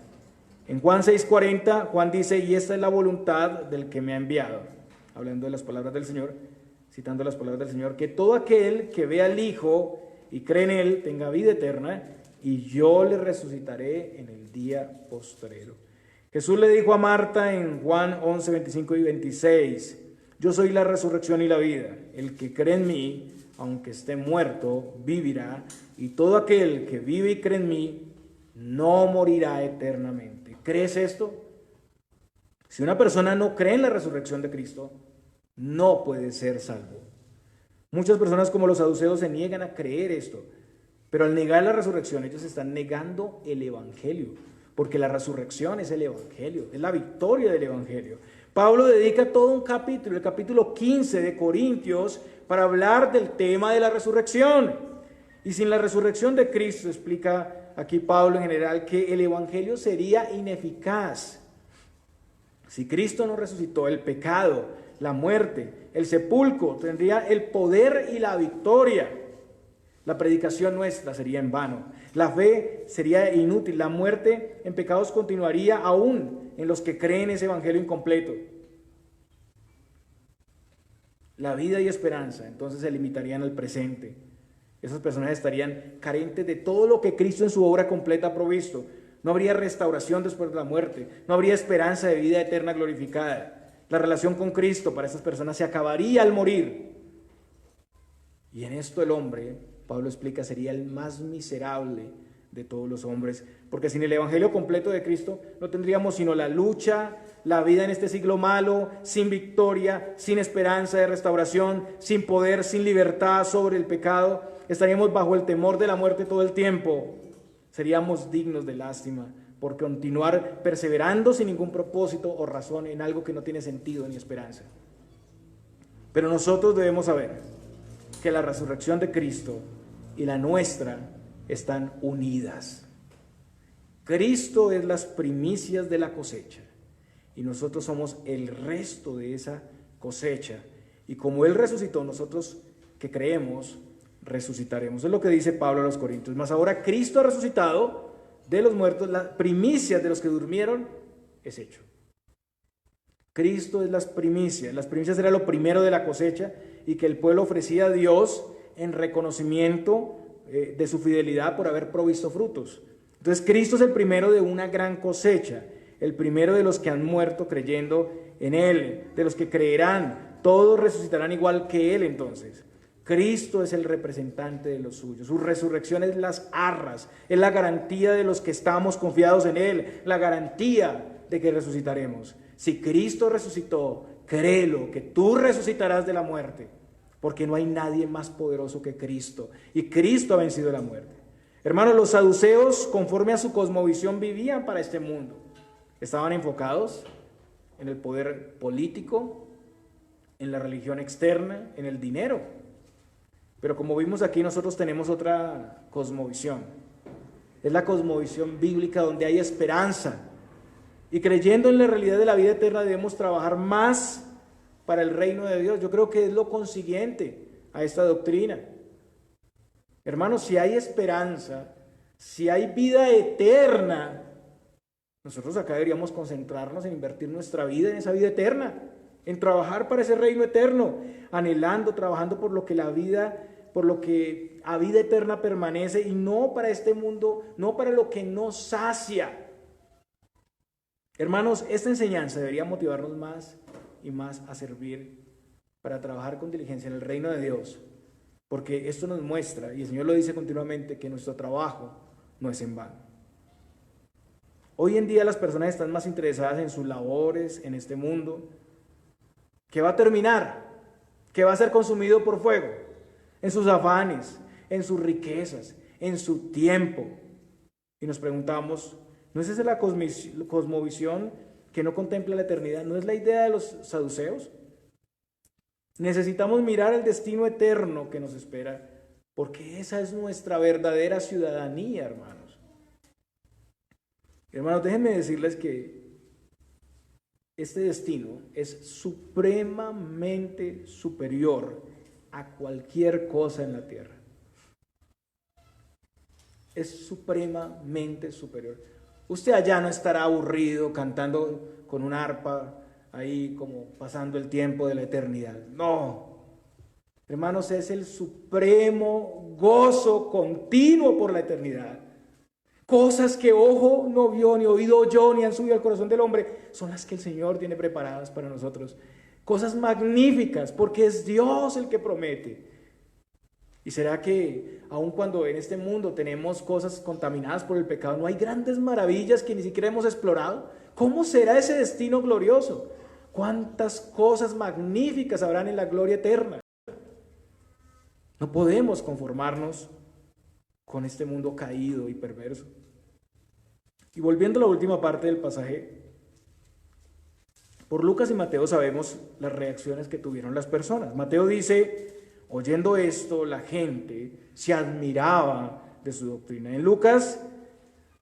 En Juan 6:40, Juan dice: y esta es la voluntad del que me ha enviado, hablando de las palabras del Señor, citando las palabras del Señor, que todo aquel que vea al Hijo y cree en Él tenga vida eterna, y yo le resucitaré en el día postrero. Jesús le dijo a Marta en Juan 11, 25 y 26, yo soy la resurrección y la vida. El que cree en mí, aunque esté muerto, vivirá, y todo aquel que vive y cree en mí, no morirá eternamente. ¿Crees esto? Si una persona no cree en la resurrección de Cristo, no puede ser salvo. Muchas personas, como los saduceos, se niegan a creer esto. Pero al negar la resurrección, ellos están negando el Evangelio, porque la resurrección es el Evangelio, es la victoria del Evangelio. Pablo dedica todo un capítulo, el capítulo 15 de Corintios, para hablar del tema de la resurrección. Y sin la resurrección de Cristo, explica aquí Pablo en general, que el Evangelio sería ineficaz. Si Cristo no resucitó, el pecado, la muerte, el sepulcro tendría el poder y la victoria. La predicación nuestra sería en vano, la fe sería inútil, la muerte en pecados continuaría aún en los que creen ese evangelio incompleto. La vida y esperanza entonces se limitarían al presente. Esas personas estarían carentes de todo lo que Cristo en su obra completa ha provisto. No habría restauración después de la muerte, no habría esperanza de vida eterna glorificada. La relación con Cristo para esas personas se acabaría al morir. Y en esto el hombre, Pablo explica, sería el más miserable de todos los hombres, porque sin el evangelio completo de Cristo no tendríamos sino la lucha, la vida en este siglo malo, sin victoria, sin esperanza de restauración, sin poder, sin libertad sobre el pecado. Estaríamos bajo el temor de la muerte todo el tiempo. Seríamos dignos de lástima por continuar perseverando sin ningún propósito o razón en algo que no tiene sentido ni esperanza. Pero nosotros debemos saber que la resurrección de Cristo y la nuestra están unidas. Cristo es las primicias de la cosecha y nosotros somos el resto de esa cosecha. Y como Él resucitó, nosotros que creemos, resucitaremos. Es lo que dice Pablo a los Corintios. Mas ahora Cristo ha resucitado de los muertos, las primicias de los que durmieron es hecho. Cristo es las primicias. Las primicias era lo primero de la cosecha y que el pueblo ofrecía a Dios en reconocimiento de su fidelidad por haber provisto frutos. Entonces Cristo es el primero de una gran cosecha, el primero de los que han muerto creyendo en Él, de los que creerán, todos resucitarán igual que Él entonces. Cristo es el representante de los suyos, su resurrección es las arras, es la garantía de los que estamos confiados en Él, la garantía de que resucitaremos. Si Cristo resucitó, créelo, que tú resucitarás de la muerte, porque no hay nadie más poderoso que Cristo, y Cristo ha vencido la muerte. Hermanos, los saduceos, conforme a su cosmovisión, vivían para este mundo. Estaban enfocados en el poder político, en la religión externa, en el dinero. Pero como vimos aquí, nosotros tenemos otra cosmovisión. Es la cosmovisión bíblica donde hay esperanza. Y creyendo en la realidad de la vida eterna debemos trabajar más para el reino de Dios. Yo creo que es lo consiguiente a esta doctrina. Hermanos, si hay esperanza, si hay vida eterna, nosotros acá deberíamos concentrarnos en invertir nuestra vida en esa vida eterna, en trabajar para ese reino eterno, anhelando, trabajando por lo que a vida eterna permanece y no para este mundo, no para lo que nos sacia. Hermanos, esta enseñanza debería motivarnos más y más a servir para trabajar con diligencia en el reino de Dios, porque esto nos muestra, y el Señor lo dice continuamente, que nuestro trabajo no es en vano. Hoy en día las personas están más interesadas en sus labores, en este mundo, que va a terminar, que va a ser consumido por fuego, en sus afanes, en sus riquezas, en su tiempo. Y nos preguntamos, ¿no es esa la cosmovisión que no contempla la eternidad? ¿No es la idea de los saduceos? Necesitamos mirar el destino eterno que nos espera, porque esa es nuestra verdadera ciudadanía, hermanos. Hermanos, déjenme decirles que este destino es supremamente superior a cualquier cosa en la tierra. Es supremamente superior. Usted allá no estará aburrido cantando con un arpa, ahí como pasando el tiempo de la eternidad. No, hermanos, es el supremo gozo continuo por la eternidad. Cosas que ojo no vio, ni oído oyó, ni han subido al corazón del hombre, son las que el Señor tiene preparadas para nosotros. Cosas magníficas, porque es Dios el que promete. ¿Y será que aun cuando en este mundo tenemos cosas contaminadas por el pecado, no hay grandes maravillas que ni siquiera hemos explorado? ¿Cómo será ese destino glorioso? ¿Cuántas cosas magníficas habrán en la gloria eterna? No podemos conformarnos con este mundo caído y perverso. Y volviendo a la última parte del pasaje, por Lucas y Mateo sabemos las reacciones que tuvieron las personas. Mateo dice, oyendo esto, la gente se admiraba de su doctrina. En Lucas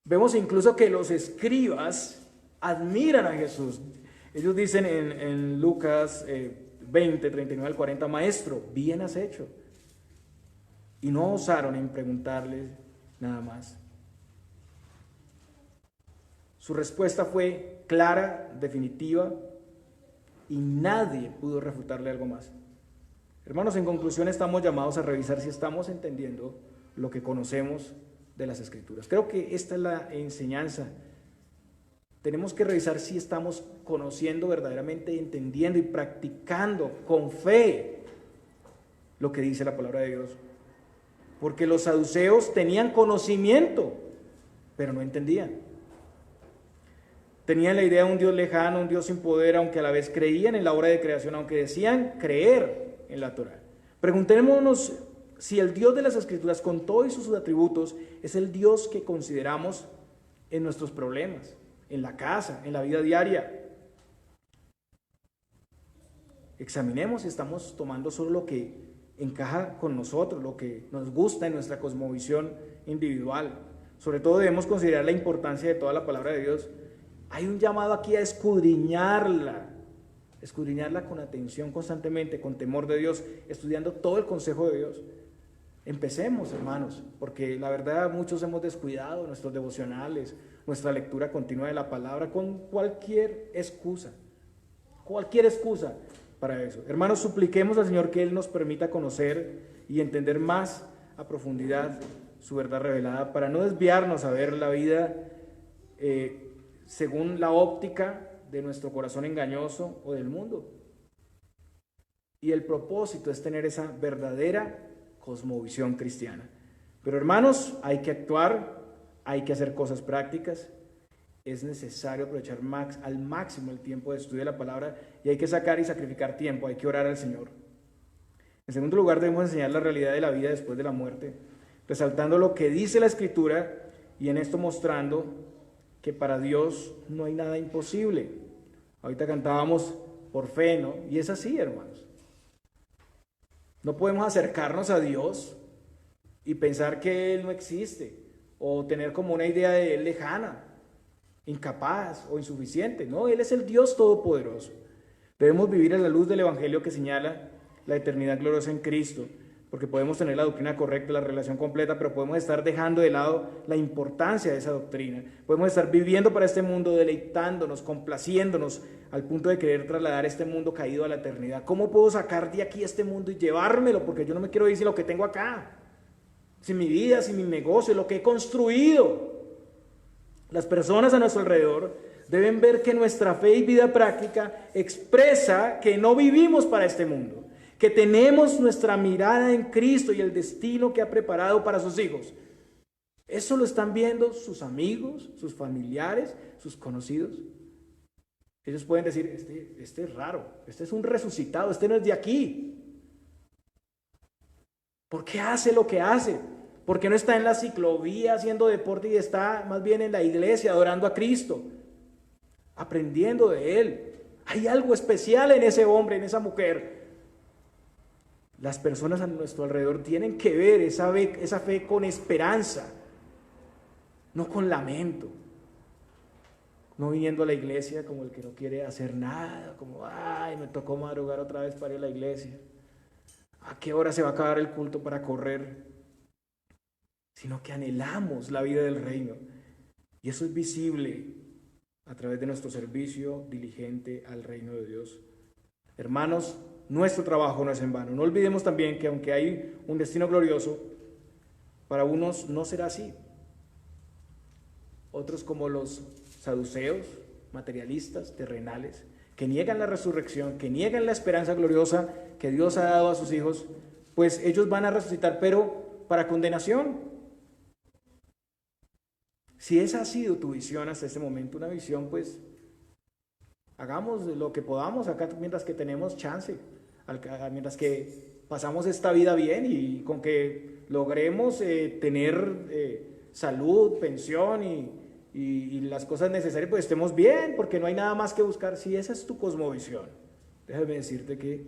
vemos incluso que los escribas admiran a Jesús. Ellos dicen en Lucas 20, 39 al 40, Maestro, bien has hecho. Y no osaron en preguntarle nada más. Su respuesta fue clara, definitiva, y nadie pudo refutarle algo más. Hermanos, en conclusión, estamos llamados a revisar si estamos entendiendo lo que conocemos de las Escrituras. Creo que esta es la enseñanza. Tenemos que revisar si estamos conociendo verdaderamente, entendiendo y practicando con fe lo que dice la palabra de Dios. Porque los saduceos tenían conocimiento, pero no entendían. Tenían la idea de un Dios lejano, un Dios sin poder, aunque a la vez creían en la obra de creación, aunque decían creer en la Torá. Preguntémonos si el Dios de las Escrituras, con todos sus atributos, es el Dios que consideramos en nuestros problemas, en la casa, en la vida diaria. Examinemos si estamos tomando solo lo que encaja con nosotros, lo que nos gusta en nuestra cosmovisión individual. Sobre todo debemos considerar la importancia de toda la palabra de Dios. Hay un llamado aquí a escudriñarla con atención constantemente, con temor de Dios, estudiando todo el consejo de Dios. Empecemos, hermanos, porque la verdad muchos hemos descuidado nuestros devocionales, nuestra lectura continua de la palabra, con cualquier excusa para eso. Hermanos, supliquemos al Señor que Él nos permita conocer y entender más a profundidad su verdad revelada, para no desviarnos a ver la vida según la óptica de nuestro corazón engañoso o del mundo. Y el propósito es tener esa verdadera cosmovisión cristiana. Pero hermanos, hay que actuar, hay que hacer cosas prácticas. Es necesario aprovechar al máximo el tiempo de estudio de la palabra y hay que sacar y sacrificar tiempo, hay que orar al Señor. En segundo lugar, debemos enseñar la realidad de la vida después de la muerte, resaltando lo que dice la Escritura y en esto mostrando que para Dios no hay nada imposible. Ahorita cantábamos por fe, ¿no? Y es así, hermanos. No podemos acercarnos a Dios y pensar que Él no existe o tener como una idea de Él lejana, incapaz o insuficiente. No, Él es el Dios todopoderoso. Debemos vivir a la luz del Evangelio que señala la eternidad gloriosa en Cristo, porque podemos tener la doctrina correcta, la relación completa, pero podemos estar dejando de lado la importancia de esa doctrina. Podemos estar viviendo para este mundo, deleitándonos, complaciéndonos, al punto de querer trasladar este mundo caído a la eternidad. ¿Cómo puedo sacar de aquí este mundo y llevármelo? Porque yo no me quiero ir sin lo que tengo acá, sin mi vida, sin mi negocio, lo que he construido. Las personas a nuestro alrededor deben ver que nuestra fe y vida práctica expresa que no vivimos para este mundo, que tenemos nuestra mirada en Cristo y el destino que ha preparado para sus hijos. Eso lo están viendo sus amigos, sus familiares, sus conocidos. Ellos pueden decir, este es raro, este es un resucitado, este no es de aquí. ¿Por qué hace lo que hace? ¿Por qué no está en la ciclovía haciendo deporte y está más bien en la iglesia adorando a Cristo, aprendiendo de Él? Hay algo especial en ese hombre, en esa mujer. Las personas a nuestro alrededor tienen que ver esa fe con esperanza, no con lamento. No viniendo a la iglesia como el que no quiere hacer nada, como, ay, me tocó madrugar otra vez para ir a la iglesia. ¿A qué hora se va a acabar el culto para correr? Sino que anhelamos la vida del reino. Y eso es visible a través de nuestro servicio diligente al reino de Dios. Hermanos, nuestro trabajo no es en vano. No olvidemos también que aunque hay un destino glorioso, para unos no será así. Otros, como los saduceos, materialistas, terrenales, que niegan la resurrección, que niegan la esperanza gloriosa que Dios ha dado a sus hijos, pues ellos van a resucitar, pero para condenación. Si esa ha sido tu visión hasta este momento, una visión, pues hagamos lo que podamos acá mientras que tenemos chance, mientras que pasamos esta vida bien y con que logremos tener salud, pensión y las cosas necesarias, pues estemos bien, porque no hay nada más que buscar. Si esa es tu cosmovisión, déjame decirte que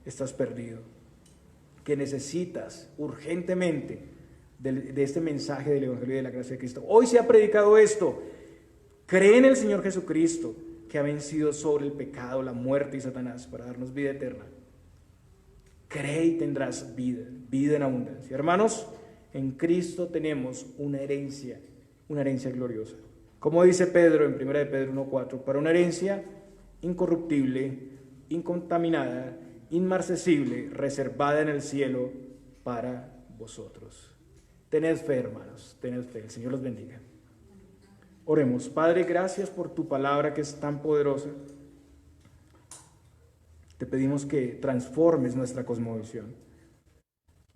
estás perdido, que necesitas urgentemente de este mensaje del Evangelio y de la gracia de Cristo. Hoy se ha predicado esto: cree en el Señor Jesucristo, que ha vencido sobre el pecado, la muerte y Satanás para darnos vida eterna. Cree y tendrás vida en abundancia. Hermanos, en Cristo tenemos una herencia gloriosa. Como dice Pedro en 1 de Pedro 1:4, para una herencia incorruptible, incontaminada, inmarcesible, reservada en el cielo para vosotros. Tened fe, hermanos, tened fe. El Señor los bendiga. Oremos. Padre, gracias por tu palabra que es tan poderosa. Te pedimos que transformes nuestra cosmovisión.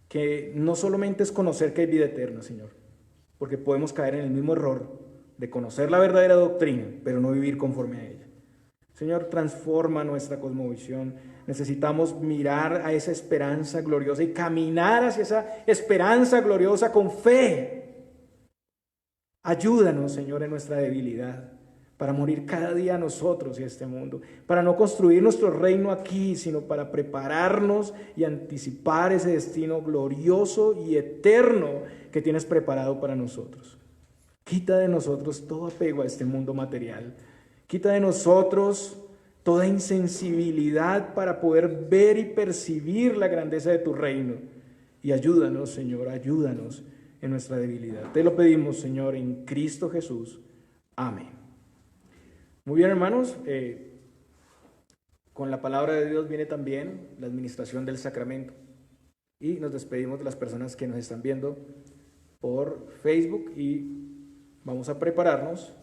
Que no solamente es conocer que hay vida eterna, Señor, porque podemos caer en el mismo error de conocer la verdadera doctrina, pero no vivir conforme a ella. Señor, transforma nuestra cosmovisión. Necesitamos mirar a esa esperanza gloriosa y caminar hacia esa esperanza gloriosa con fe. Ayúdanos, Señor, en nuestra debilidad, para morir cada día a nosotros y a este mundo, para no construir nuestro reino aquí, sino para prepararnos y anticipar ese destino glorioso y eterno que tienes preparado para nosotros. Quita de nosotros todo apego a este mundo material. Quita de nosotros toda insensibilidad para poder ver y percibir la grandeza de tu reino. Y ayúdanos, Señor, ayúdanos en nuestra debilidad. Te lo pedimos, Señor, en Cristo Jesús. Amén. Muy bien, hermanos. Con la palabra de Dios viene también la administración del sacramento. Y nos despedimos de las personas que nos están viendo por Facebook y vamos a prepararnos